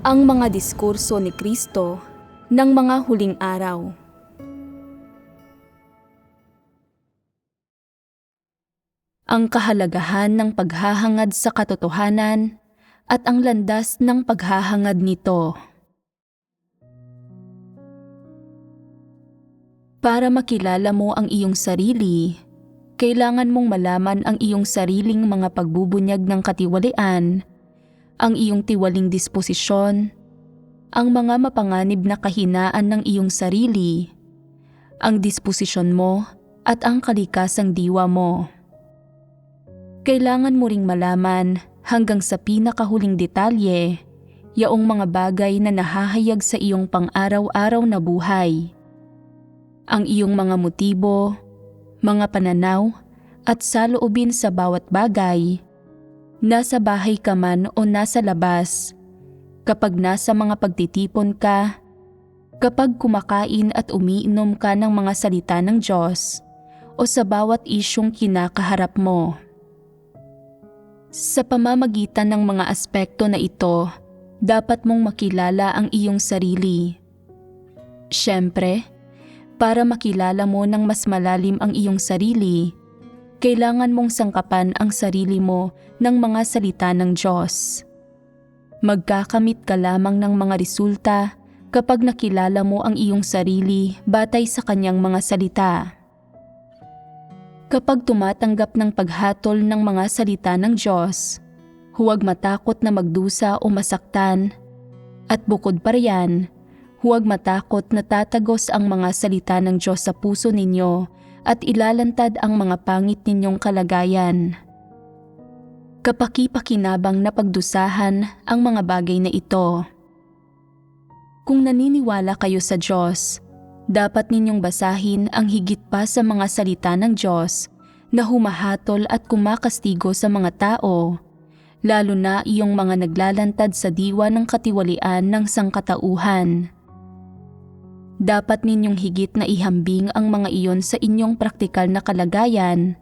Ang mga diskurso ni Kristo ng mga huling araw. Ang kahalagahan ng paghahangad sa katotohanan at ang landas ng paghahangad nito. Para makilala mo ang iyong sarili, kailangan mong malaman ang iyong sariling mga pagbubunyag ng katiwalian, ang iyong tiwaling disposisyon, ang mga mapanganib na kahinaan ng iyong sarili, ang disposisyon mo at ang kalikasang diwa mo. Kailangan mo ring malaman hanggang sa pinakahuling detalye yaong mga bagay na nahahayag sa iyong pang-araw-araw na buhay. Ang iyong mga motibo, mga pananaw at saloobin sa bawat bagay, nasa bahay ka man o nasa labas, kapag nasa mga pagtitipon ka, kapag kumakain at umiinom ka ng mga salita ng Diyos, o sa bawat isyong kinakaharap mo. Sa pamamagitan ng mga aspekto na ito, dapat mong makilala ang iyong sarili. Siyempre, para makilala mo ng mas malalim ang iyong sarili, kailangan mong sangkapan ang sarili mo ng mga salita ng Diyos. Magkakamit ka lamang ng mga resulta kapag nakilala mo ang iyong sarili batay sa kanyang mga salita. Kapag tumatanggap ng paghatol ng mga salita ng Diyos, huwag matakot na magdusa o masaktan. At bukod pa riyan, huwag matakot na tatagos ang mga salita ng Diyos sa puso ninyo at ilalantad ang mga pangit ninyong kalagayan. Kapaki-pakinabang na pagdusahan ang mga bagay na ito. Kung naniniwala kayo sa Diyos, dapat ninyong basahin ang higit pa sa mga salita ng Diyos na humahatol at kumakastigo sa mga tao, lalo na iyong mga naglalantad sa diwa ng katiwalian ng sangkatauhan. Dapat ninyong higit na ihambing ang mga iyon sa inyong praktikal na kalagayan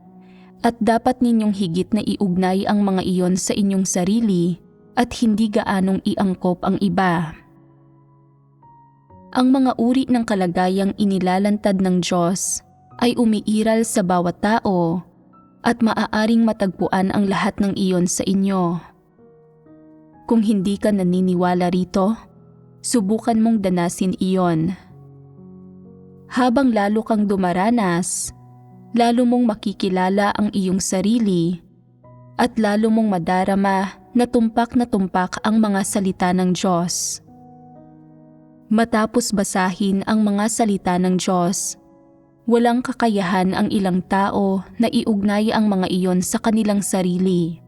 at dapat ninyong higit na iugnay ang mga iyon sa inyong sarili at hindi gaanong iangkop ang iba. Ang mga uri ng kalagayang inilalantad ng Diyos ay umiiral sa bawat tao at maaaring matagpuan ang lahat ng iyon sa inyo. Kung hindi ka naniniwala rito, subukan mong danasin iyon. Habang lalo kang dumaranas, lalo mong makikilala ang iyong sarili at lalo mong madarama na tumpak ang mga salita ng Diyos. Matapos basahin ang mga salita ng Diyos, walang kakayahan ang ilang tao na iugnay ang mga iyon sa kanilang sarili.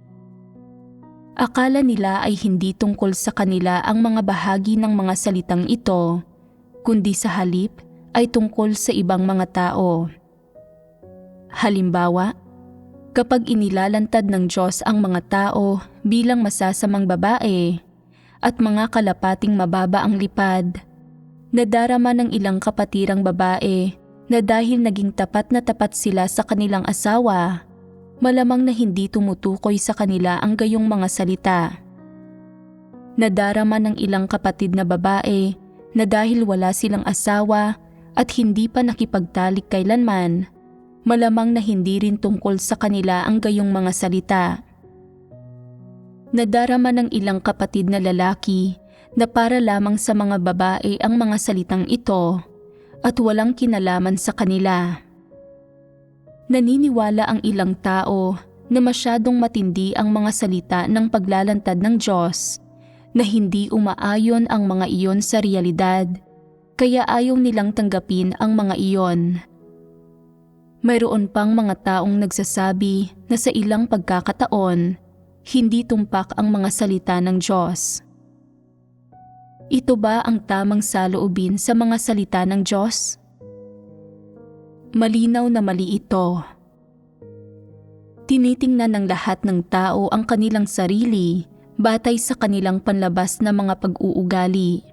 Akala nila ay hindi tungkol sa kanila ang mga bahagi ng mga salitang ito, kundi sa halip ay tungkol sa ibang mga tao. Halimbawa, kapag inilalantad ng Diyos ang mga tao bilang masasamang babae at mga kalapating mababa ang lipad, nadarama ng ilang kapatirang babae na dahil naging tapat na tapat sila sa kanilang asawa, malamang na hindi tumutukoy sa kanila ang gayong mga salita. Nadarama ng ilang kapatid na babae na dahil wala silang asawa at hindi pa nakipagtalik kailanman, malamang na hindi rin tungkol sa kanila ang gayong mga salita. Nadarama ng ilang kapatid na lalaki na para lamang sa mga babae ang mga salitang ito at walang kinalaman sa kanila. Naniniwala ang ilang tao na masyadong matindi ang mga salita ng paglalantad ng Diyos na hindi umaayon ang mga iyon sa realidad, kaya ayaw nilang tanggapin ang mga iyon. Mayroon pang mga taong nagsasabi na sa ilang pagkakataon, hindi tumpak ang mga salita ng Diyos. Ito ba ang tamang saloobin sa mga salita ng Diyos? Malinaw na mali ito. Tinitingnan ng lahat ng tao ang kanilang sarili batay sa kanilang panlabas na mga pag-uugali.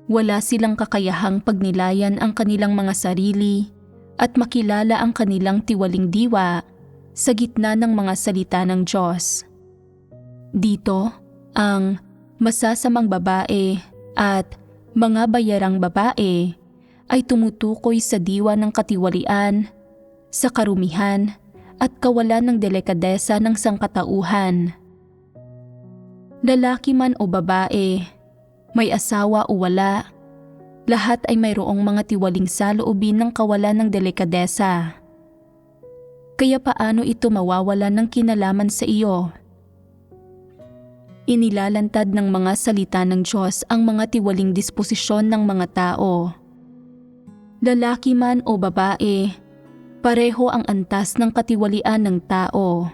Wala silang kakayahang pagnilayan ang kanilang mga sarili at makilala ang kanilang tiwaling diwa sa gitna ng mga salita ng Diyos. Dito, ang masasamang babae at mga bayarang babae ay tumutukoy sa diwa ng katiwalian, sa karumihan at kawalan ng delikadesa ng sangkatauhan. Lalaki man o babae, may asawa o wala, lahat ay mayroong mga tiwaling saloobin ng kawalan ng delikadesa. Kaya paano ito mawawalan ng kinalaman sa iyo? Inilalantad ng mga salita ng Diyos ang mga tiwaling disposisyon ng mga tao. Lalaki man o babae, pareho ang antas ng katiwalian ng tao.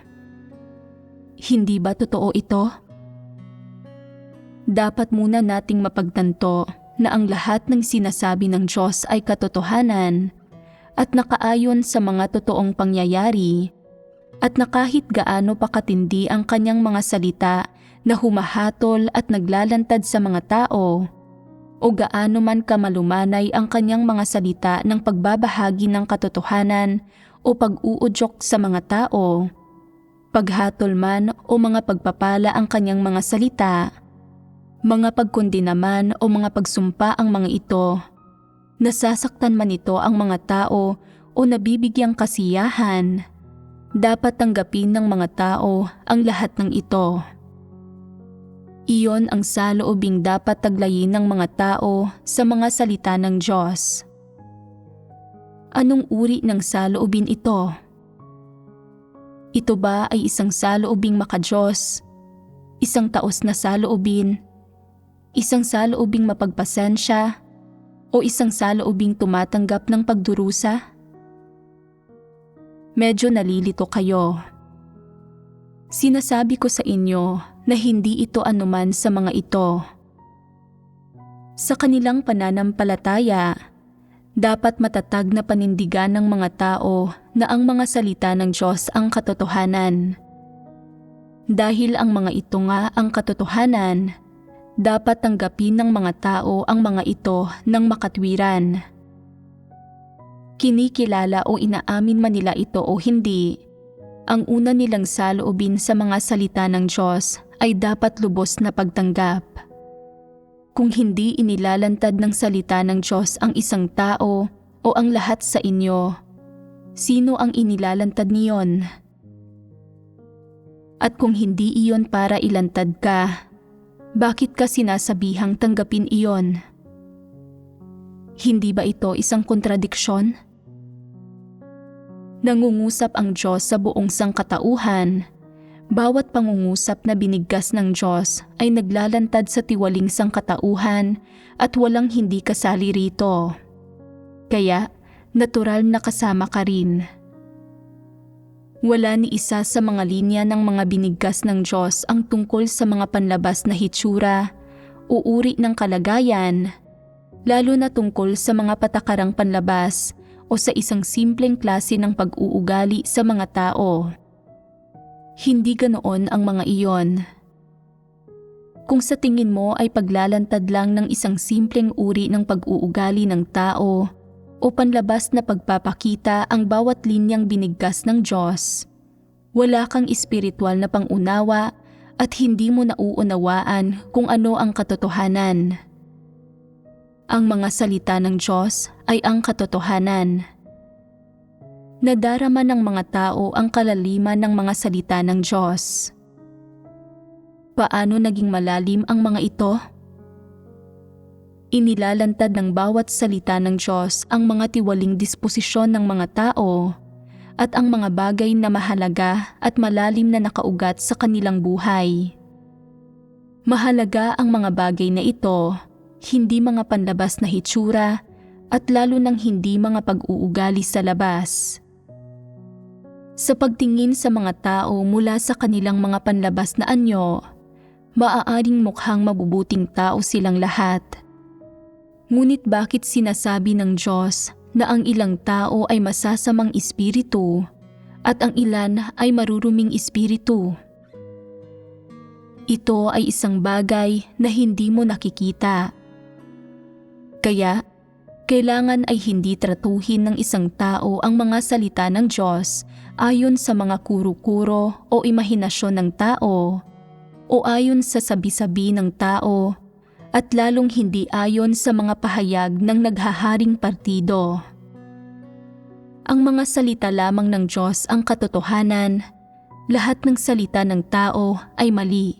Hindi ba totoo ito? Dapat muna nating mapagtanto na ang lahat ng sinasabi ng Diyos ay katotohanan at nakaayon sa mga totoong pangyayari, at na kahit gaano pa katindi ang kanyang mga salita na humahatol at naglalantad sa mga tao, o gaano man kamalumanay ang kanyang mga salita ng pagbabahagi ng katotohanan o pag-uudyok sa mga tao, paghatol man o mga pagpapala ang kanyang mga salita, mga pagkondena man o mga pagsumpa ang mga ito, nasasaktan man ito ang mga tao o nabibigyang kasiyahan, dapat tanggapin ng mga tao ang lahat ng ito. Iyon ang saloobing dapat taglayin ng mga tao sa mga salita ng Diyos. Anong uri ng saloobin ito? Ito ba ay isang saloobing makadiyos, isang taos na saloobin, isang saloobing mapagpasensya, o isang saloobing tumatanggap ng pagdurusa? Medyo nalilito kayo. Sinasabi ko sa inyo na hindi ito anuman sa mga ito. Sa kanilang pananampalataya, dapat matatag na panindigan ng mga tao na ang mga salita ng Diyos ang katotohanan. Dahil ang mga ito nga ang katotohanan, dapat tanggapin ng mga tao ang mga ito ng makatwiran. Kinikilala o inaamin man nila ito o hindi, ang una nilang saloobin sa mga salita ng Diyos ay dapat lubos na pagtanggap. Kung hindi inilalantad ng salita ng Diyos ang isang tao o ang lahat sa inyo, sino ang inilalantad niyon? At kung hindi iyon para ilantad ka, bakit ka sinasabihang tanggapin iyon? Hindi ba ito isang kontradiksyon? Nangungusap ang Diyos sa buong sangkatauhan. Bawat pangungusap na binigkas ng Diyos ay naglalantad sa tiwaling sangkatauhan at walang hindi kasali rito. Kaya, natural na kasama ka rin. Wala ni isa sa mga linya ng mga binigkas ng Diyos ang tungkol sa mga panlabas na hitsura o uri ng kalagayan, lalo na tungkol sa mga patakarang panlabas o sa isang simpleng klase ng pag-uugali sa mga tao. Hindi ganoon ang mga iyon. Kung sa tingin mo ay paglalantad lang ng isang simpleng uri ng pag-uugali ng tao o panlabas na pagpapakita ang bawat linyang binigkas ng Diyos, wala kang espiritual na pangunawa at hindi mo nauunawaan kung ano ang katotohanan. Ang mga salita ng Diyos ay ang katotohanan. Nadarama ng mga tao ang kalaliman ng mga salita ng Diyos. Paano naging malalim ang mga ito? Inilalantad ng bawat salita ng Diyos ang mga tiwaling disposisyon ng mga tao at ang mga bagay na mahalaga at malalim na nakaugat sa kanilang buhay. Mahalaga ang mga bagay na ito, hindi mga panlabas na hitsura at lalo nang hindi mga pag-uugali sa labas. Sa pagtingin sa mga tao mula sa kanilang mga panlabas na anyo, maaaring mukhang mabubuting tao silang lahat. Ngunit bakit sinasabi ng Diyos na ang ilang tao ay masasamang espiritu at ang ilan ay maruruming espiritu? Ito ay isang bagay na hindi mo nakikita. Kaya, kailangan ay hindi tratuhin ng isang tao ang mga salita ng Diyos ayon sa mga kuro-kuro o imahinasyon ng tao, o ayon sa sabi-sabi ng tao at lalong hindi ayon sa mga pahayag ng naghaharing partido. Ang mga salita lamang ng Diyos ang katotohanan, lahat ng salita ng tao ay mali.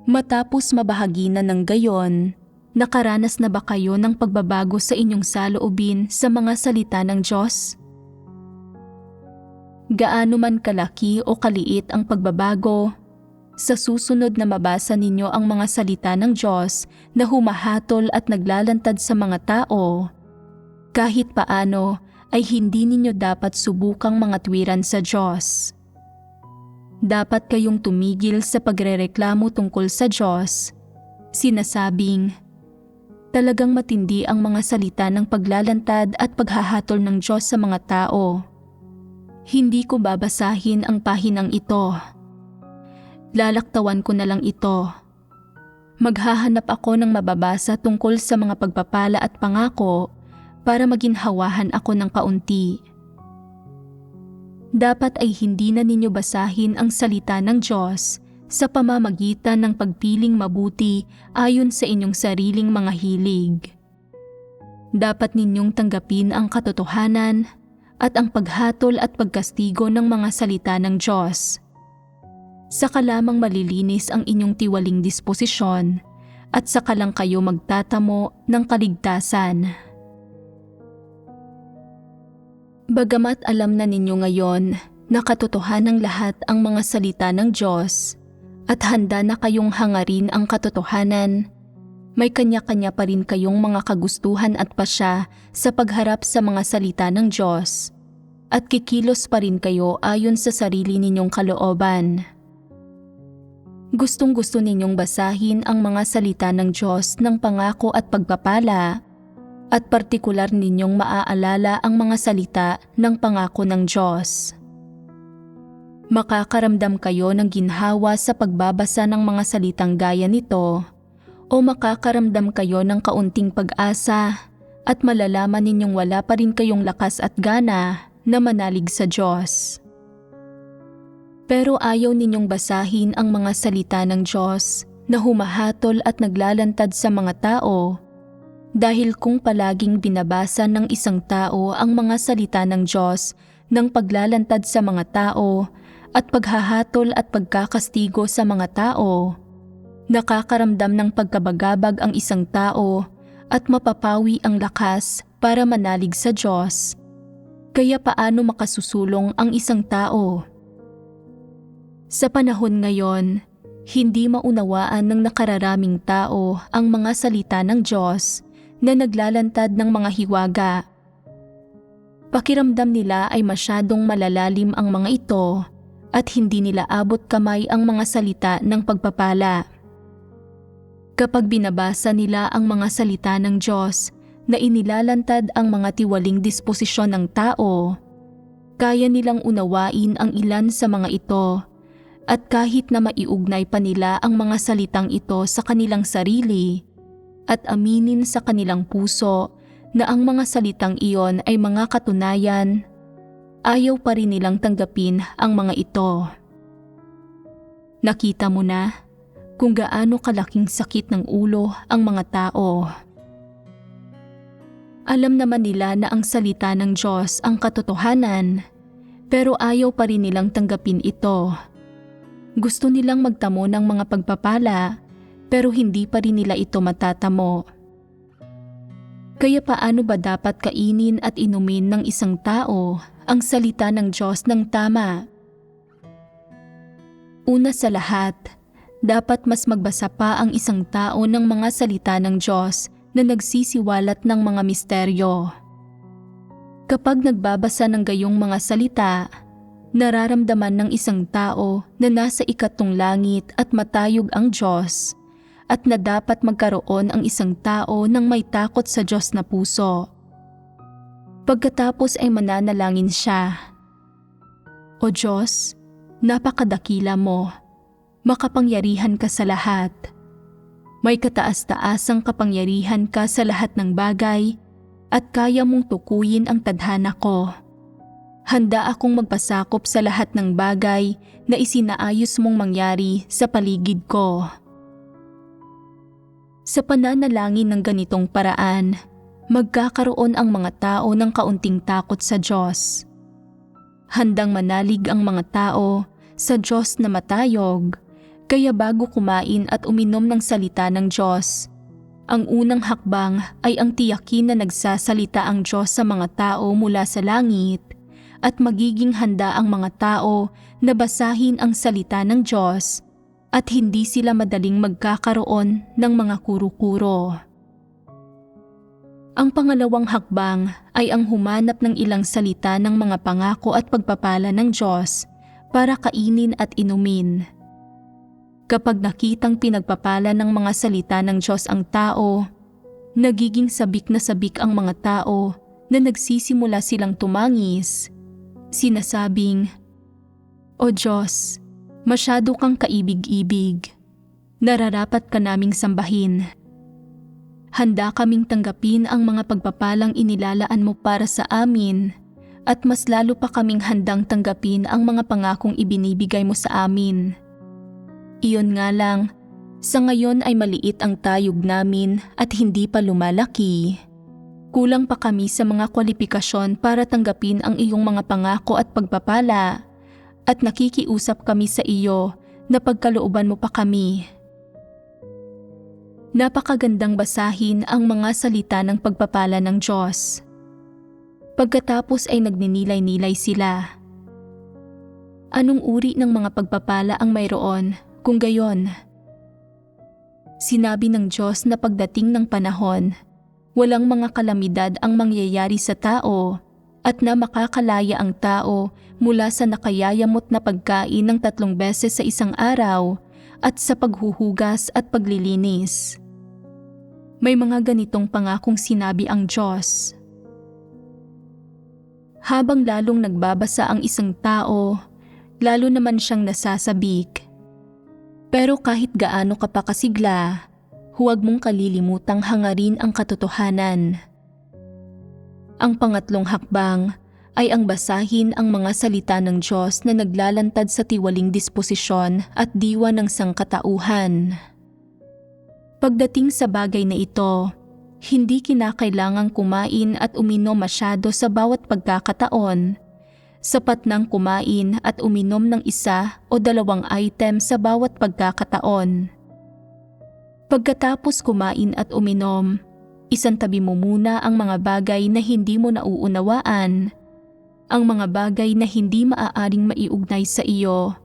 Matapos mabahaginan ng gayon, nakaranas na ba kayo ng pagbabago sa inyong saloobin sa mga salita ng Diyos? Gaano man kalaki o kaliit ang pagbabago, sa susunod na mabasa ninyo ang mga salita ng Diyos na humahatol at naglalantad sa mga tao, kahit paano ay hindi ninyo dapat subukang mga tuwiran sa Diyos. Dapat kayong tumigil sa pagrereklamo tungkol sa Diyos, sinasabing, talagang matindi ang mga salita ng paglalantad at paghahatol ng Diyos sa mga tao. Hindi ko babasahin ang pahinang ito. Lalaktawan ko na lang ito. Maghahanap ako ng mababasa tungkol sa mga pagpapala at pangako para maginhawahan ako ng kaunti. Dapat ay hindi na ninyo basahin ang salita ng Diyos sa pamamagitan ng pagpiling mabuti ayon sa inyong sariling mga hilig. Dapat ninyong tanggapin ang katotohanan at ang paghatol at pagkastigo ng mga salita ng Diyos. Saka lamang malilinis ang inyong tiwaling disposisyon at saka lang kayo magtatamo ng kaligtasan. Bagamat alam na ninyo ngayon na katotohanan ng lahat ang mga salita ng Diyos at handa na kayong hangarin ang katotohanan, may kanya-kanya pa rin kayong mga kagustuhan at pasya sa pagharap sa mga salita ng Diyos at kikilos pa rin kayo ayon sa sarili ninyong kalooban. Gustong-gusto ninyong basahin ang mga salita ng Diyos ng pangako at pagpapala at partikular ninyong maaalala ang mga salita ng pangako ng Diyos. Makakaramdam kayo ng ginhawa sa pagbabasa ng mga salitang gaya nito o makakaramdam kayo ng kaunting pag-asa at malalaman ninyong wala pa rin kayong lakas at gana na manalig sa Diyos. Pero ayaw ninyong basahin ang mga salita ng Diyos na humahatol at naglalantad sa mga tao dahil kung palaging binabasa ng isang tao ang mga salita ng Diyos ng paglalantad sa mga tao at paghahatol at pagkakastigo sa mga tao, nakakaramdam ng pagkabagabag ang isang tao at mapapawi ang lakas para manalig sa Diyos. Kaya paano makasusulong ang isang tao? Sa panahon ngayon, hindi maunawaan ng nakararaming tao ang mga salita ng Diyos na naglalantad ng mga hiwaga. Pakiramdam nila ay masyadong malalalim ang mga ito at hindi nila abot kamay ang mga salita ng pagpapala. Kapag binabasa nila ang mga salita ng Diyos na inilalantad ang mga tiwaling disposisyon ng tao, kaya nilang unawain ang ilan sa mga ito. At kahit na maiugnay pa nila ang mga salitang ito sa kanilang sarili at aminin sa kanilang puso na ang mga salitang iyon ay mga katunayan, ayaw pa rin nilang tanggapin ang mga ito. Nakita mo na kung gaano kalaking sakit ng ulo ang mga tao. Alam naman nila na ang salita ng Diyos ang katotohanan, pero ayaw pa rin nilang tanggapin ito. Gusto nilang magtamo ng mga pagpapala, pero hindi pa rin nila ito matatamo. Kaya paano ba dapat kainin at inumin ng isang tao ang salita ng Diyos ng tama? Una sa lahat, dapat mas magbasa pa ang isang tao ng mga salita ng Diyos na nagsisiwalat ng mga misteryo. Kapag nagbabasa ng gayong mga salita, nararamdaman ng isang tao na nasa ikatong langit at matayog ang Diyos at na dapat magkaroon ang isang tao ng may takot sa Diyos na puso. Pagkatapos ay mananalangin siya. O Diyos, napakadakila mo, makapangyarihan ka sa lahat. May kataas-taasang kapangyarihan ka sa lahat ng bagay at kaya mong tukuyin ang tadhana ko. Handa akong magpasakop sa lahat ng bagay na isinaayos mong mangyari sa paligid ko. Sa pananalangin ng ganitong paraan, magkakaroon ang mga tao ng kaunting takot sa Diyos. Handang manalig ang mga tao sa Diyos na matayog, kaya bago kumain at uminom ng salita ng Diyos, ang unang hakbang ay ang tiyakin na nagsasalita ang Diyos sa mga tao mula sa langit at magiging handa ang mga tao na basahin ang salita ng Diyos at hindi sila madaling magkakaroon ng mga kuro-kuro. Ang pangalawang hakbang ay ang humanap ng ilang salita ng mga pangako at pagpapala ng Diyos para kainin at inumin. Kapag nakitang pinagpapala ng mga salita ng Diyos ang tao, nagiging sabik na sabik ang mga tao na nagsisimula silang tumangis. Sinasabing, "O Diyos, masyado kang kaibig-ibig. Nararapat ka naming sambahin. Handa kaming tanggapin ang mga pagpapalang inilalaan mo para sa amin at mas lalo pa kaming handang tanggapin ang mga pangakong ibinibigay mo sa amin. Iyon nga lang, sa ngayon ay maliit ang tayog namin at hindi pa lumalaki. Kulang pa kami sa mga kwalifikasyon para tanggapin ang iyong mga pangako at pagpapala at nakikiusap kami sa iyo na pagkalooban mo pa kami." Napakagandang basahin ang mga salita ng pagpapala ng Diyos. Pagkatapos ay nagninilay-nilay sila. Anong uri ng mga pagpapala ang mayroon kung gayon? Sinabi ng Diyos na pagdating ng panahon, walang mga kalamidad ang mangyayari sa tao at na makakalaya ang tao mula sa nakayayamot na pagkain ng 3 beses sa isang araw at sa paghuhugas at paglilinis. May mga ganitong pangakong sinabi ang Diyos. Habang lalong nagbabasa ang isang tao, lalo naman siyang nasasabik. Pero kahit gaano ka pa kasigla, huwag mong kalilimutang hangarin ang katotohanan. Ang pangatlong hakbang ay ang basahin ang mga salita ng Diyos na naglalantad sa tiwaling disposisyon at diwa ng sangkatauhan. Pagdating sa bagay na ito, hindi kinakailangang kumain at uminom masyado sa bawat pagkakataon. Sapat nang kumain at uminom ng 1 o 2 item sa bawat pagkakataon. Pagkatapos kumain at uminom, isantabi mo muna ang mga bagay na hindi mo nauunawaan, ang mga bagay na hindi maaaring maiugnay sa iyo,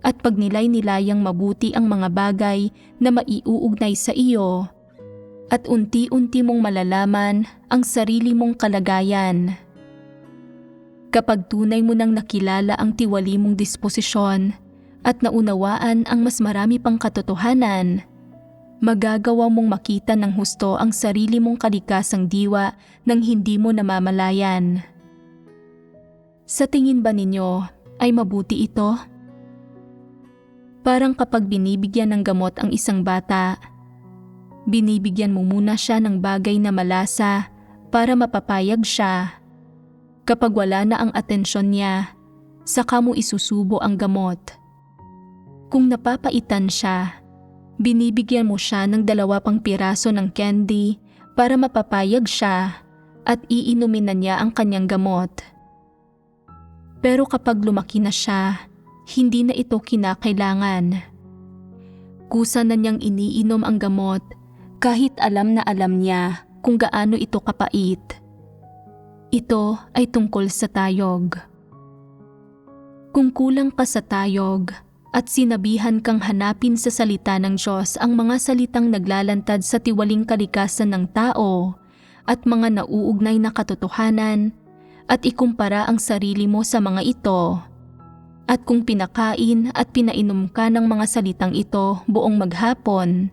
at pagnilay-nilayang mabuti ang mga bagay na maiuugnay sa iyo, at unti-unti mong malalaman ang sarili mong kalagayan. Kapag tunay mo nang nakilala ang tiwali mong disposisyon at naunawaan ang mas marami pang katotohanan, magagawa mong makita ng husto ang sarili mong kalikasang diwa nang hindi mo namamalayan. Sa tingin ba ninyo ay mabuti ito? Parang kapag binibigyan ng gamot ang isang bata, binibigyan mo muna siya ng bagay na malasa para mapapayag siya. Kapag wala na ang atensyon niya, saka mo isusubo ang gamot. Kung napapaitan siya, binibigyan mo siya ng 2 pang piraso ng candy para mapapayag siya at iinumin na niya ang kanyang gamot. Pero kapag lumaki na siya, hindi na ito kinakailangan. Kusa na niyang iniinom ang gamot kahit alam na alam niya kung gaano ito kapait. Ito ay tungkol sa tayog. Kung kulang ka sa tayog at sinabihan kang hanapin sa salita ng Diyos ang mga salitang naglalantad sa tiwaling kalikasan ng tao at mga nauugnay na katotohanan at ikumpara ang sarili mo sa mga ito, at kung pinakain at pinainom ka ng mga salitang ito buong maghapon,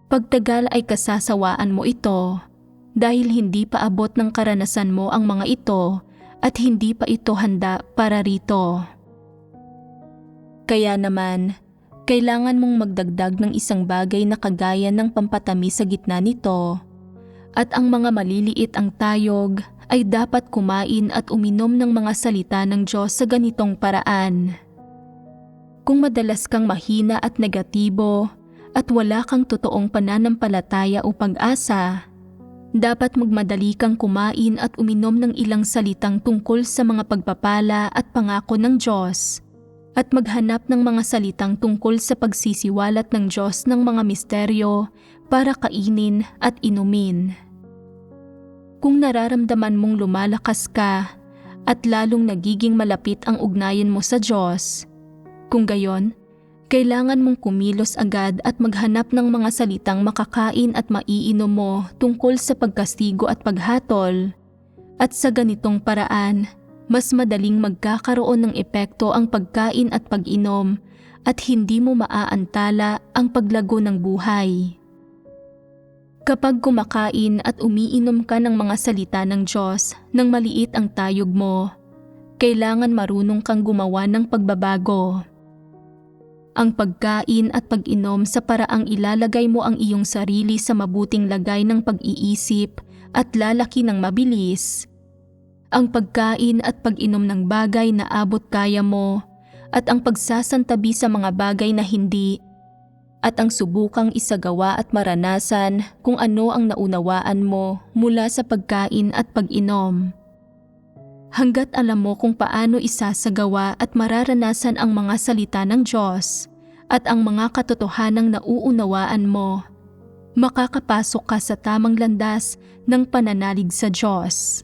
pagtagal ay kasasawaan mo ito dahil hindi pa abot ng karanasan mo ang mga ito at hindi pa ito handa para rito. Kaya naman, kailangan mong magdagdag ng isang bagay na kagaya ng pampatamis sa gitna nito, at ang mga maliliit ang tayog ay dapat kumain at uminom ng mga salita ng Diyos sa ganitong paraan. Kung madalas kang mahina at negatibo at wala kang totoong pananampalataya o pag-asa, dapat magmadali kang kumain at uminom ng ilang salitang tungkol sa mga pagpapala at pangako ng Diyos at maghanap ng mga salitang tungkol sa pagsisiwalat ng Diyos ng mga misteryo para kainin at inumin. Kung nararamdaman mong lumalakas ka at lalong nagiging malapit ang ugnayan mo sa Diyos, kung gayon, kailangan mong kumilos agad at maghanap ng mga salitang makakain at maiinom mo tungkol sa pagkastigo at paghatol. At sa ganitong paraan, mas madaling magkakaroon ng epekto ang pagkain at pag-inom at hindi mo maaantala ang paglago ng buhay. Kapag kumakain at umiinom ka ng mga salita ng Diyos nang maliit ang tayog mo, kailangan marunong kang gumawa ng pagbabago. Ang pagkain at pag-inom sa paraang ilalagay mo ang iyong sarili sa mabuting lagay ng pag-iisip at lalaki ng mabilis. Ang pagkain at pag-inom ng bagay na abot kaya mo at ang pagsasantabi sa mga bagay na hindi, at ang subukang isagawa at maranasan kung ano ang naunawaan mo mula sa pagkain at pag-inom. Hanggat alam mo kung paano isasagawa at mararanasan ang mga salita ng Diyos at ang mga katotohanang nauunawaan mo, makakapasok ka sa tamang landas ng pananalig sa Diyos.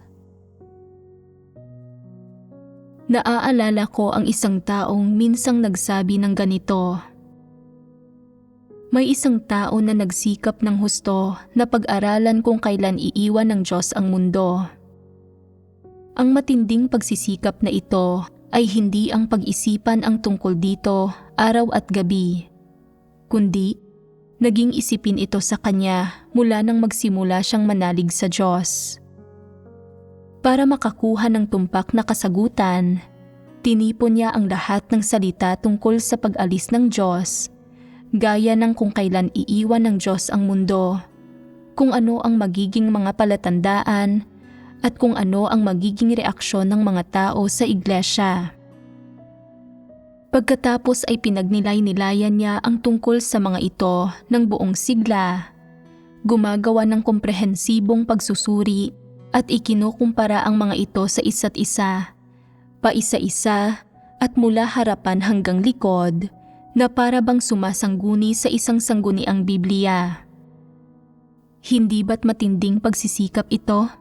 Naaalala ko ang isang taong minsang nagsabi ng ganito: may isang tao na nagsikap ng husto na pag-aralan kung kailan iiwan ng Diyos ang mundo. Ang matinding pagsisikap na ito ay hindi ang pag-isipan ang tungkol dito araw at gabi, kundi naging isipin ito sa kanya mula nang magsimula siyang manalig sa Diyos. Para makakuha ng tumpak na kasagutan, tinipon niya ang lahat ng salita tungkol sa pag-alis ng Diyos, gaya ng kung kailan iiwan ng Diyos ang mundo, kung ano ang magiging mga palatandaan, at kung ano ang magiging reaksyon ng mga tao sa iglesia. Pagkatapos ay pinagnilay-nilayan niya ang tungkol sa mga ito ng buong sigla, gumagawa ng komprehensibong pagsusuri at ikinukumpara ang mga ito sa isa't isa, paisa-isa at mula harapan hanggang likod, na para bang sumasangguni sa isang sangguniang Biblia. Hindi ba't matinding pagsisikap ito?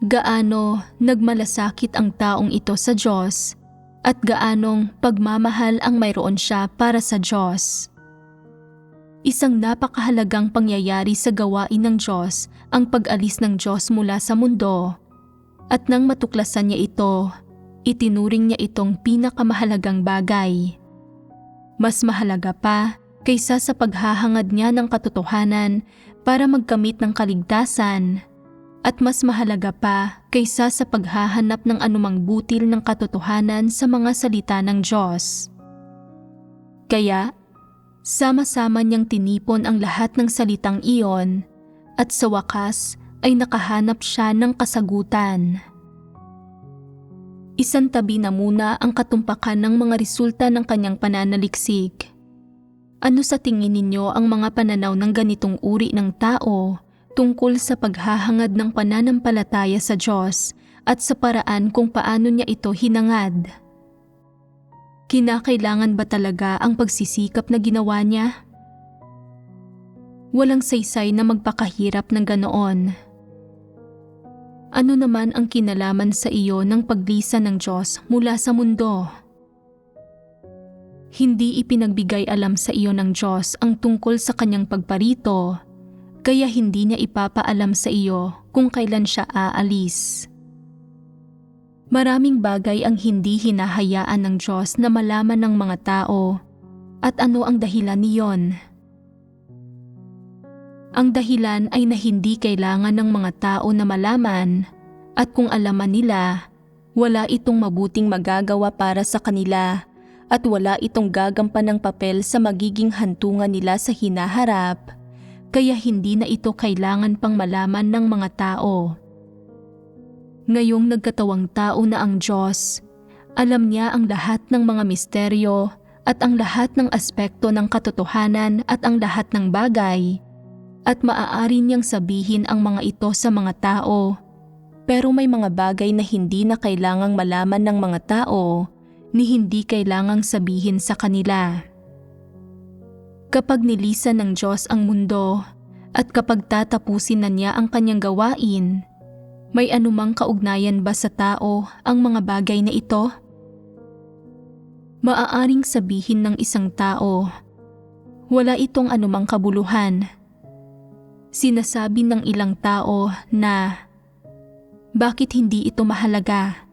Gaano nagmalasakit ang taong ito sa Diyos at gaanong pagmamahal ang mayroon siya para sa Diyos. Isang napakahalagang pangyayari sa gawain ng Diyos ang pag-alis ng Diyos mula sa mundo, at nang matuklasan niya ito, itinuring niya itong pinakamahalagang bagay. Mas mahalaga pa kaysa sa paghahangad niya ng katotohanan para magkamit ng kaligtasan, at mas mahalaga pa kaysa sa paghahanap ng anumang butil ng katotohanan sa mga salita ng Diyos. Kaya, sama-sama niyang tinipon ang lahat ng salitang iyon at sa wakas ay nakahanap siya ng kasagutan. Isantabi na muna ang katumpakan ng mga resulta ng kanyang pananaliksik. Ano sa tingin ninyo ang mga pananaw ng ganitong uri ng tao tungkol sa paghahangad ng pananampalataya sa Diyos at sa paraan kung paano niya ito hinangad? Kinakailangan ba talaga ang pagsisikap na ginawa niya? Walang saysay na magpakahirap ng ganoon. Ano naman ang kinalaman sa iyo ng paglisan ng Diyos mula sa mundo? Hindi ipinagbigay alam sa iyo ng Diyos ang tungkol sa kanyang pagparito, kaya hindi niya ipapaalam sa iyo kung kailan siya aalis. Maraming bagay ang hindi hinahayaan ng Diyos na malaman ng mga tao, at ano ang dahilan niyon? Ang dahilan ay na hindi kailangan ng mga tao na malaman, at kung alaman nila, wala itong mabuting magagawa para sa kanila at wala itong gagampan ng papel sa magiging hantungan nila sa hinaharap, kaya hindi na ito kailangan pang malaman ng mga tao. Ngayong nagkatawang tao na ang Diyos, alam niya ang lahat ng mga misteryo at ang lahat ng aspekto ng katotohanan at ang lahat ng bagay, at maaari niyang sabihin ang mga ito sa mga tao. Pero may mga bagay na hindi na kailangang malaman ng mga tao ni hindi kailangang sabihin sa kanila. Kapag nilisan ng Diyos ang mundo at kapag tatapusin na niya ang kanyang gawain, may anumang kaugnayan ba sa tao ang mga bagay na ito? Maaaring sabihin ng isang tao, wala itong anumang kabuluhan. Sinasabi ng ilang tao na, bakit hindi ito mahalaga?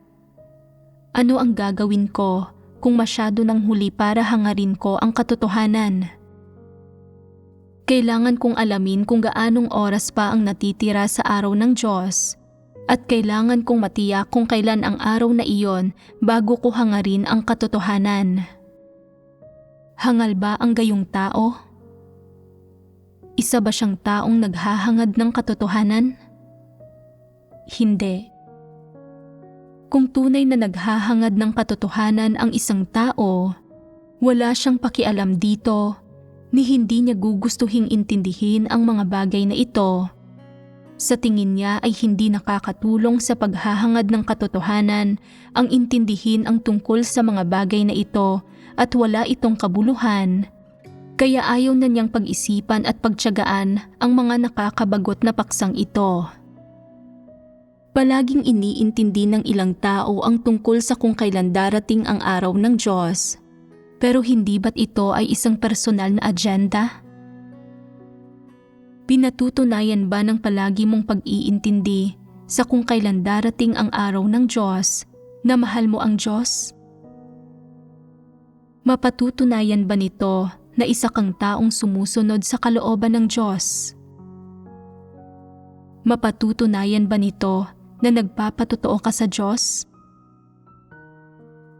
Ano ang gagawin ko kung masyado nang huli para hangarin ko ang katotohanan? Kailangan kong alamin kung gaanong oras pa ang natitira sa araw ng Diyos at kailangan kong matiyak kung kailan ang araw na iyon bago ko hangarin ang katotohanan. Hangal ba ang gayong tao? Isa ba siyang taong naghahangad ng katotohanan? Hindi. Kung tunay na naghahangad ng katotohanan ang isang tao, wala siyang pakialam dito ni hindi niya gugustuhing intindihin ang mga bagay na ito. Sa tingin niya ay hindi nakakatulong sa paghahangad ng katotohanan ang intindihin ang tungkol sa mga bagay na ito at wala itong kabuluhan. Kaya ayaw na niyang pag-isipan at pagtiyagaan ang mga nakakabagot na paksang ito. Palaging iniintindi ng ilang tao ang tungkol sa kung kailan darating ang araw ng Diyos. Pero hindi ba't ito ay isang personal na agenda? Pinatutunayan ba ng palagi mong pag-iintindi sa kung kailan darating ang araw ng Diyos na mahal mo ang Diyos? Mapatutunayan ba nito na isa kang taong sumusunod sa kalooban ng Diyos? Mapatutunayan ba nito na nagpapatotoo ka sa Diyos?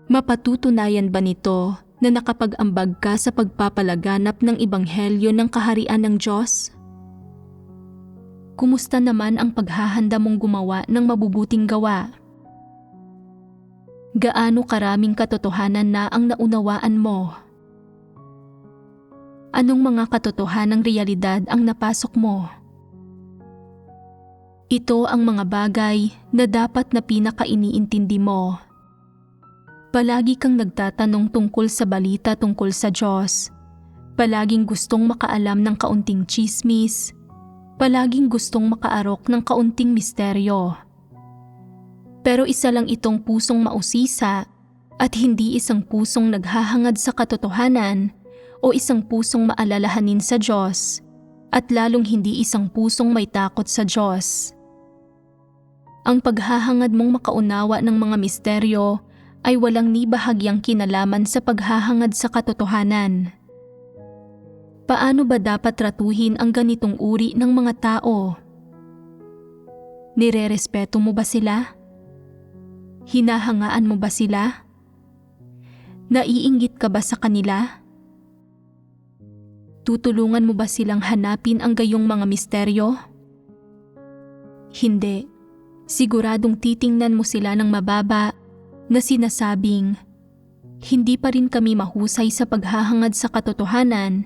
Mapatutunayan ba nito na nakapag-ambag ka sa pagpapalaganap ng ebanghelyo ng kaharian ng Diyos? Kumusta naman ang paghahanda mong gumawa ng mabubuting gawa? Gaano karaming katotohanan na ang naunawaan mo? Anong mga katotohanang realidad ang napasok mo? Ito ang mga bagay na dapat na pinaka-iniintindi mo. Palagi kang nagtatanong tungkol sa balita tungkol sa Diyos. Palaging gustong makaalam ng kaunting tsismis. Palaging gustong makaarok ng kaunting misteryo. Pero isa lang itong pusong mausisa at hindi isang pusong naghahangad sa katotohanan o isang pusong maalalahanin sa Diyos at lalong hindi isang pusong may takot sa Diyos. Ang paghahangad mong makaunawa ng mga misteryo ay walang ni bahagyang kinalaman sa paghahangad sa katotohanan. Paano ba dapat tratuhin ang ganitong uri ng mga tao? Nirerespeto mo ba sila? Hinahangaan mo ba sila? Naiinggit ka ba sa kanila? Tutulungan mo ba silang hanapin ang gayong mga misteryo? Hindi. Siguradong titingnan mo sila ng mababa na sinasabing, hindi pa rin kami mahusay sa paghahangad sa katotohanan,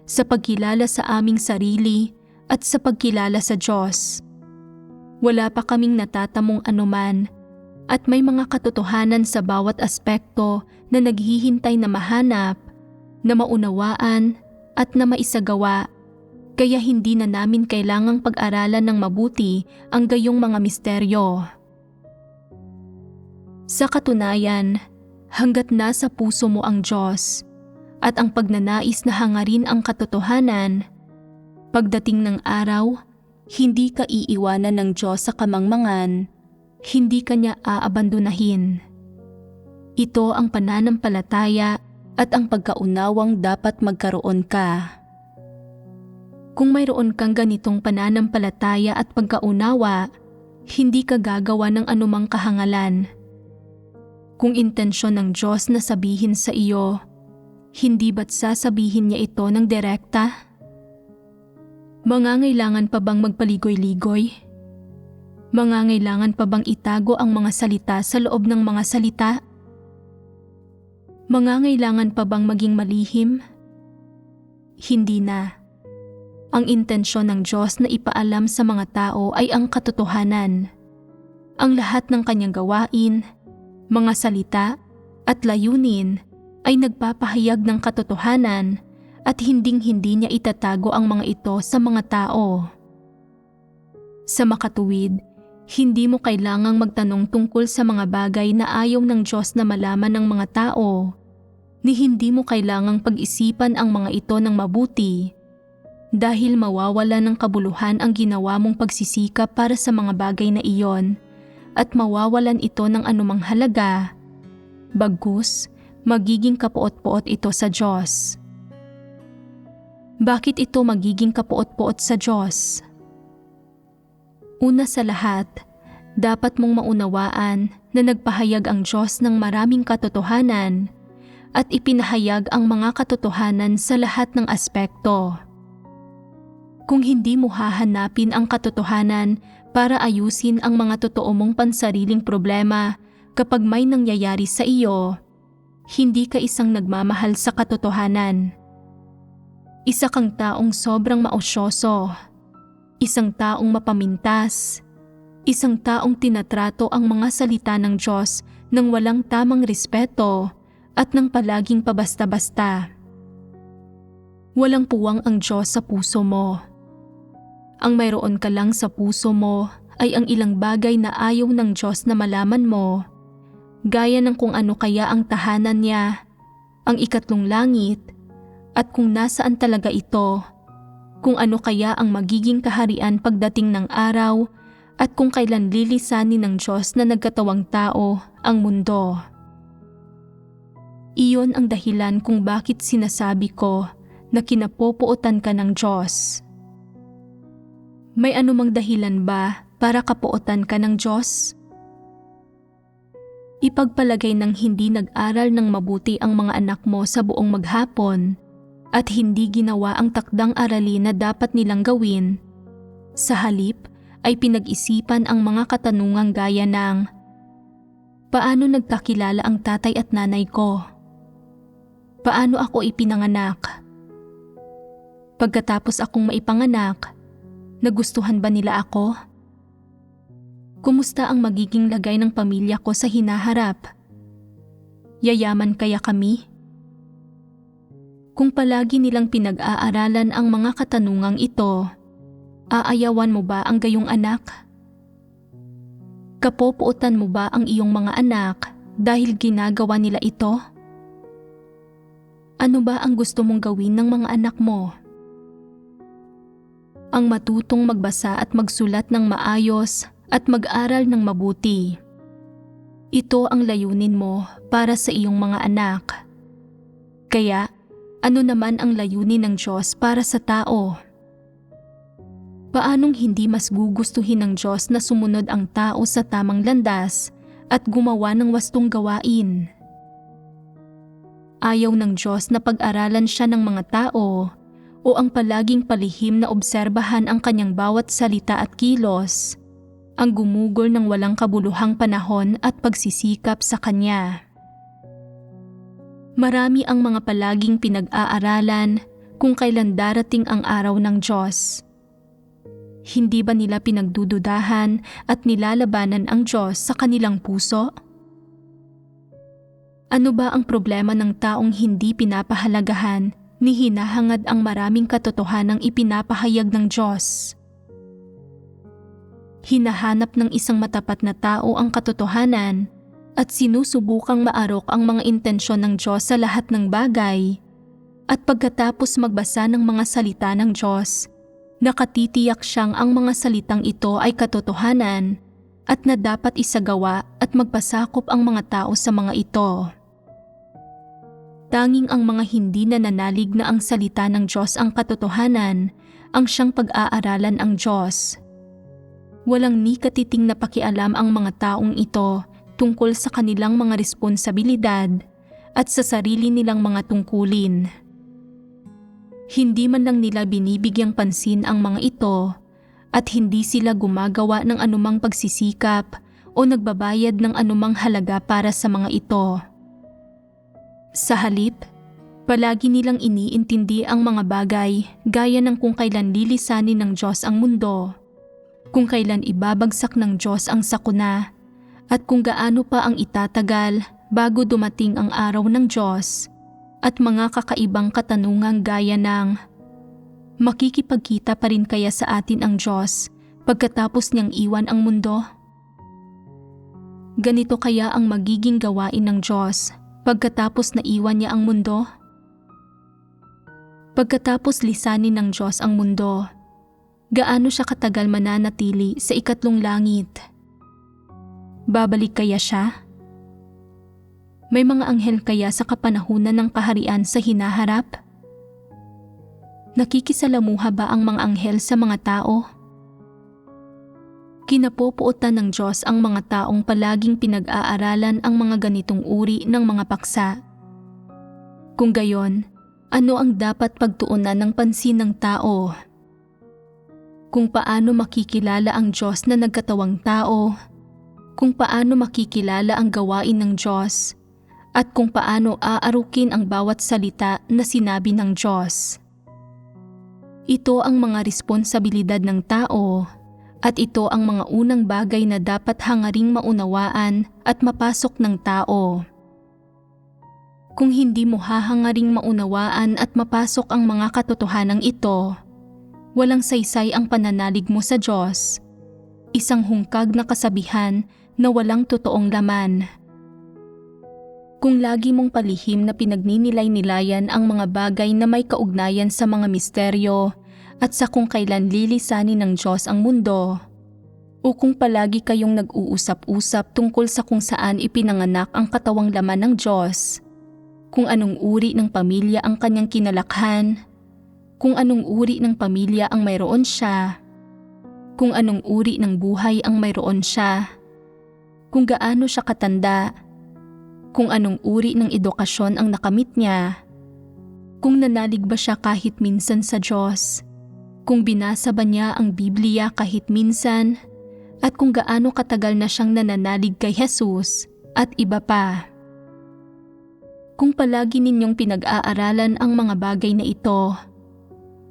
sa pagkilala sa aming sarili at sa pagkilala sa Diyos. Wala pa kaming natatamong anuman at may mga katotohanan sa bawat aspekto na naghihintay na mahanap, na maunawaan at na maisagawa. Kaya hindi na namin kailangang pag-aralan ng mabuti ang gayong mga misteryo. Sa katunayan, hanggat nasa puso mo ang Diyos at ang pagnanais na hangarin ang katotohanan, pagdating ng araw, hindi ka iiwanan ng Diyos sa kamangmangan, hindi ka niya aabandonahin. Ito ang pananampalataya at ang pagkaunawang dapat magkaroon ka. Kung mayroon kang ganitong pananampalataya at pagkaunawa, hindi ka gagawa ng anumang kahangalan. Kung intensyon ng Diyos na sabihin sa iyo, hindi ba't sasabihin niya ito ng direkta? Mangangailangan pa bang magpaligoy-ligoy? Mangangailangan pa bang itago ang mga salita sa loob ng mga salita? Mangangailangan pa bang maging malihim? Hindi na. Ang intensyon ng Diyos na ipaalam sa mga tao ay ang katotohanan. Ang lahat ng kanyang gawain, mga salita, at layunin ay nagpapahayag ng katotohanan at hinding-hindi niya itatago ang mga ito sa mga tao. Sa makatuwid, hindi mo kailangang magtanong tungkol sa mga bagay na ayaw ng Diyos na malaman ng mga tao, ni hindi mo kailangang pag-isipan ang mga ito ng mabuti, dahil mawawala ng kabuluhan ang ginawa mong pagsisikap para sa mga bagay na iyon at mawawalan ito ng anumang halaga, bagkus magiging kapuot-puot ito sa Diyos. Bakit ito magiging kapuot-puot sa Diyos? Una sa lahat, dapat mong maunawaan na nagpahayag ang Diyos ng maraming katotohanan at ipinahayag ang mga katotohanan sa lahat ng aspekto. Kung hindi mo hahanapin ang katotohanan para ayusin ang mga totoo mong pansariling problema kapag may nangyayari sa iyo, hindi ka isang nagmamahal sa katotohanan. Isa kang taong sobrang maosyoso, isang taong mapamintas, isang taong tinatrato ang mga salita ng Diyos ng walang tamang respeto at ng palaging pabasta-basta. Walang puwang ang Diyos sa puso mo. Ang mayroon ka lang sa puso mo ay ang ilang bagay na ayaw ng Diyos na malaman mo, gaya ng kung ano kaya ang tahanan niya, ang ikatlong langit, at kung nasaan talaga ito, kung ano kaya ang magiging kaharian pagdating ng araw, at kung kailan lilisanin ng Diyos na nagkatawang tao ang mundo. Iyon ang dahilan kung bakit sinasabi ko na kinapopuotan ka ng Diyos. May anumang dahilan ba para kapuotan ka ng Diyos? Ipagpalagay ng hindi nag-aral ng mabuti ang mga anak mo sa buong maghapon at hindi ginawa ang takdang aralin na dapat nilang gawin. Sa halip ay pinag-isipan ang mga katanungang gaya ng, paano nagkakilala ang tatay at nanay ko? Paano ako ipinanganak? Pagkatapos akong maipanganak, nagustuhan ba nila ako? Kumusta ang magiging lagay ng pamilya ko sa hinaharap? Yayaman kaya kami? Kung palagi nilang pinag-aaralan ang mga katanungang ito, aayawan mo ba ang gayong anak? Kapopuotan mo ba ang iyong mga anak dahil ginagawa nila ito? Ano ba ang gusto mong gawin ng mga anak mo? Ang matutong magbasa at magsulat ng maayos at mag-aral ng mabuti. Ito ang layunin mo para sa iyong mga anak. Kaya, ano naman ang layunin ng Diyos para sa tao? Paanong hindi mas gugustuhin ng Diyos na sumunod ang tao sa tamang landas at gumawa ng wastong gawain? Ayaw ng Diyos na pag-aralan siya ng mga tao o ang palaging palihim na obserbahan ang kanyang bawat salita at kilos, ang gumugol ng walang kabuluhang panahon at pagsisikap sa kanya. Marami ang mga palaging pinag-aaralan kung kailan darating ang araw ng Diyos. Hindi ba nila pinagdududahan at nilalabanan ang Diyos sa kanilang puso? Ano ba ang problema ng taong hindi pinapahalagahan ni hinahangad ang maraming katotohanang ipinapahayag ng Diyos? Hinahanap ng isang matapat na tao ang katotohanan at sinusubukang maarok ang mga intensyon ng Diyos sa lahat ng bagay. At pagkatapos magbasa ng mga salita ng Diyos, nakatitiyak siyang ang mga salitang ito ay katotohanan at na dapat isagawa at magpasakop ang mga tao sa mga ito. Tanging ang mga hindi nananalig na ang salita ng Diyos ang katotohanan, ang siyang pag-aaralan ang Diyos. Walang ni katiting na pakialam ang mga taong ito tungkol sa kanilang mga responsibilidad at sa sarili nilang mga tungkulin. Hindi man lang nila binibigyang pansin ang mga ito at hindi sila gumagawa ng anumang pagsisikap o nagbabayad ng anumang halaga para sa mga ito. Sa halip, palagi nilang iniintindi ang mga bagay gaya ng kung kailan lilisanin ng Diyos ang mundo, kung kailan ibabagsak ng Diyos ang sakuna, at kung gaano pa ang itatagal bago dumating ang araw ng Diyos, at mga kakaibang katanungang gaya ng, makikipagkita pa rin kaya sa atin ang Diyos pagkatapos niyang iwan ang mundo? Ganito kaya ang magiging gawain ng Diyos pagkatapos na iwan niya ang mundo? Pagkatapos lisanin ng Diyos ang mundo, gaano siya katagal mananatili sa ikatlong langit? Babalik kaya siya? May mga anghel kaya sa kapanahunan ng kaharian sa hinaharap? Nakikisalamuha ba ang mga anghel sa mga tao? Kinapopuotan ng Diyos ang mga taong palaging pinag-aaralan ang mga ganitong uri ng mga paksa. Kung gayon, ano ang dapat pagtuunan ng pansin ng tao? Kung paano makikilala ang Diyos na nagkatawang tao, kung paano makikilala ang gawain ng Diyos, at kung paano aarukin ang bawat salita na sinabi ng Diyos. Ito ang mga responsibilidad ng tao, at ito ang mga unang bagay na dapat hangaring maunawaan at mapasok ng tao. Kung hindi mo hahangaring maunawaan at mapasok ang mga katotohanang ito, walang saysay ang pananalig mo sa Diyos, isang hungkag na kasabihan na walang totoong laman. Kung lagi mong palihim na pinagninilay-nilayan ang mga bagay na may kaugnayan sa mga misteryo at sa kung kailan lilisanin ng Diyos ang mundo, o kung palagi kayong nag-uusap-usap tungkol sa kung saan ipinanganak ang katawang laman ng Diyos, kung anong uri ng pamilya ang kanyang kinalakhan, kung anong uri ng pamilya ang mayroon siya, kung anong uri ng buhay ang mayroon siya, kung gaano siya katanda, kung anong uri ng edukasyon ang nakamit niya, kung nanalig ba siya kahit minsan sa Diyos, kung binasa ba niya ang Biblia kahit minsan, at kung gaano katagal na siyang nananalig kay Jesus, at iba pa. Kung palagi ninyong pinag-aaralan ang mga bagay na ito,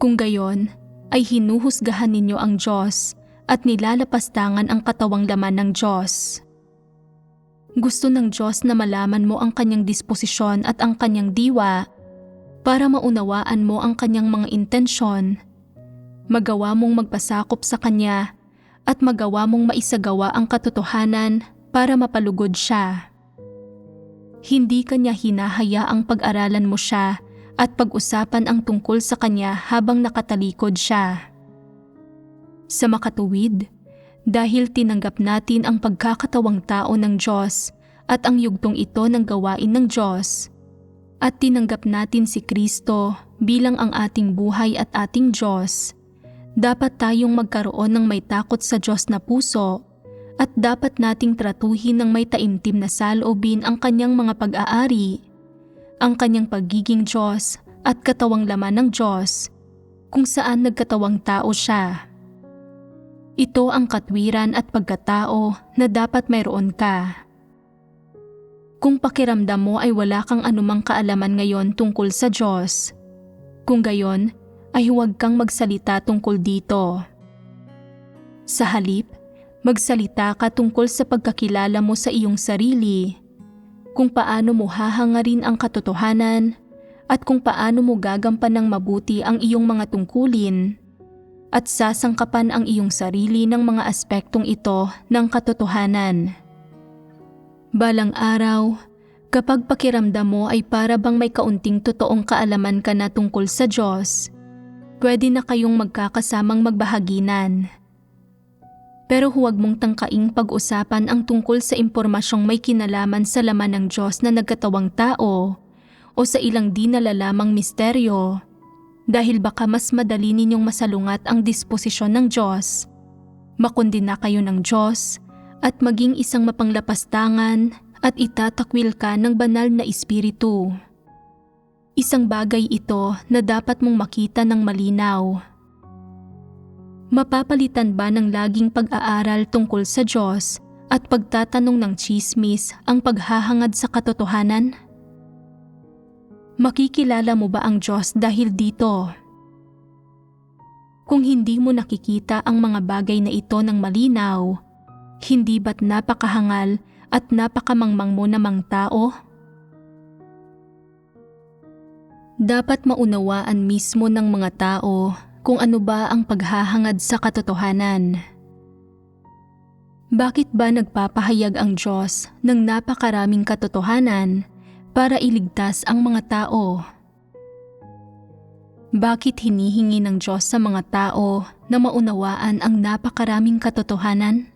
kung gayon ay hinuhusgahan ninyo ang Diyos at nilalapastangan ang katawang laman ng Diyos. Gusto ng Diyos na malaman mo ang kanyang disposisyon at ang kanyang diwa para maunawaan mo ang kanyang mga intensyon, magawa mong magpasakop sa kanya at magawa mong maisagawa ang katotohanan para mapalugod siya. Hindi kanya hinahayaang pag-aralan mo siya at pag-usapan ang tungkol sa kanya habang nakatalikod siya. Sa makatuwid, dahil tinanggap natin ang pagkakatawang tao ng Diyos at ang yugtong ito ng gawain ng Diyos, at tinanggap natin si Kristo bilang ang ating buhay at ating Diyos, dapat tayong magkaroon ng may takot sa Diyos na puso at dapat nating tratuhin ng may taimtim na saloobin ang kanyang mga pag-aari, ang kanyang pagiging Diyos at katawang laman ng Diyos, kung saan nagkatawang tao siya. Ito ang katwiran at pagkatao na dapat mayroon ka. Kung pakiramdam mo ay wala kang anumang kaalaman ngayon tungkol sa Diyos, kung gayon ay huwag kang magsalita tungkol dito. Sa halip, magsalita ka tungkol sa pagkakilala mo sa iyong sarili, kung paano mo hahangarin ang katotohanan at kung paano mo gagampan ng mabuti ang iyong mga tungkulin, at sasangkapan ang iyong sarili ng mga aspektong ito ng katotohanan. Balang araw, kapag pakiramdam mo ay para bang may kaunting totoong kaalaman ka na tungkol sa Diyos, pwede na kayong magkakasamang magbahaginan. Pero huwag mong tangkaing pag-usapan ang tungkol sa impormasyong may kinalaman sa laman ng Diyos na nagkatawang tao o sa ilang di nalalamang misteryo, dahil baka mas madali ninyong masalungat ang disposisyon ng Diyos, makondena kayo ng Diyos, at maging isang mapanglapastangan at itatakwil ka ng banal na espiritu. Isang bagay ito na dapat mong makita ng malinaw. Mapapalitan ba ng laging pag-aaral tungkol sa Diyos at pagtatanong ng tsismis ang paghahangad sa katotohanan? Makikilala mo ba ang Diyos dahil dito? Kung hindi mo nakikita ang mga bagay na ito ng malinaw, hindi ba't napakahangal at napakamangmang mo namang tao? Dapat maunawaan mismo ng mga tao kung ano ba ang paghahangad sa katotohanan. Bakit ba nagpapahayag ang Diyos ng napakaraming katotohanan para iligtas ang mga tao? Bakit hinihingi ng Diyos sa mga tao na maunawaan ang napakaraming katotohanan?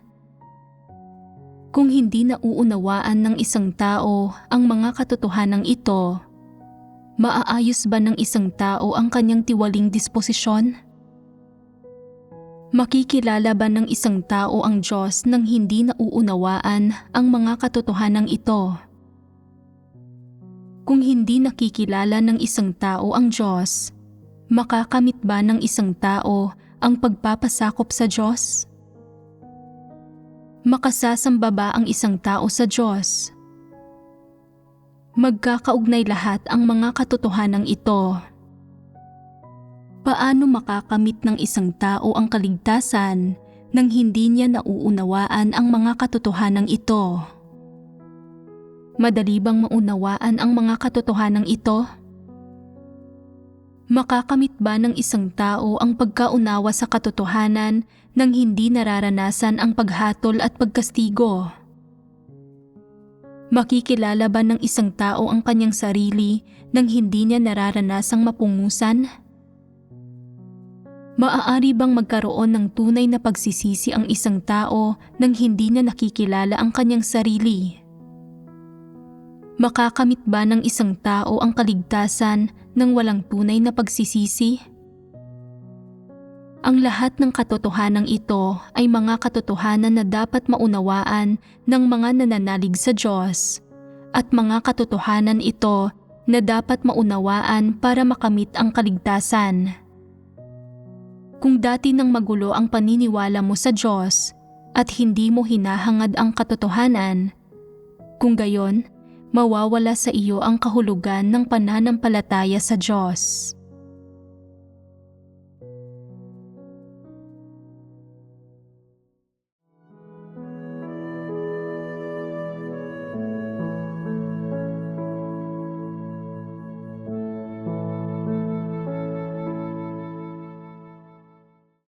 Kung hindi nauunawaan ng isang tao ang mga katotohanang ito, maaayos ba ng isang tao ang kanyang tiwaling disposisyon? Makikilala ba ng isang tao ang Diyos nang hindi nauunawaan ang mga katotohanang ito? Kung hindi nakikilala ng isang tao ang Diyos, makakamit ba ng isang tao ang pagpapasakop sa Diyos? Makasasamba ba ang isang tao sa Diyos? Magkakaugnay lahat ang mga katotohanang ito. Paano makakamit ng isang tao ang kaligtasan nang hindi niya nauunawaan ang mga katotohanang ito? Madali bang maunawaan ang mga katotohanang ito? Makakamit ba ng isang tao ang pagkaunawa sa katotohanan nang hindi nararanasan ang paghatol at pagkastigo? Makikilala ba ng isang tao ang kanyang sarili nang hindi niya nararanasang mapungusan? Maaari bang magkaroon ng tunay na pagsisisi ang isang tao nang hindi niya nakikilala ang kanyang sarili? Makakamit ba ng isang tao ang kaligtasan nang walang tunay na pagsisisi? Ang lahat ng katotohanang ito ay mga katotohanan na dapat maunawaan ng mga nananalig sa Diyos, at mga katotohanan ito na dapat maunawaan para makamit ang kaligtasan. Kung dati nang magulo ang paniniwala mo sa Diyos at hindi mo hinahangad ang katotohanan, kung gayon, mawawala sa iyo ang kahulugan ng pananampalataya sa Diyos.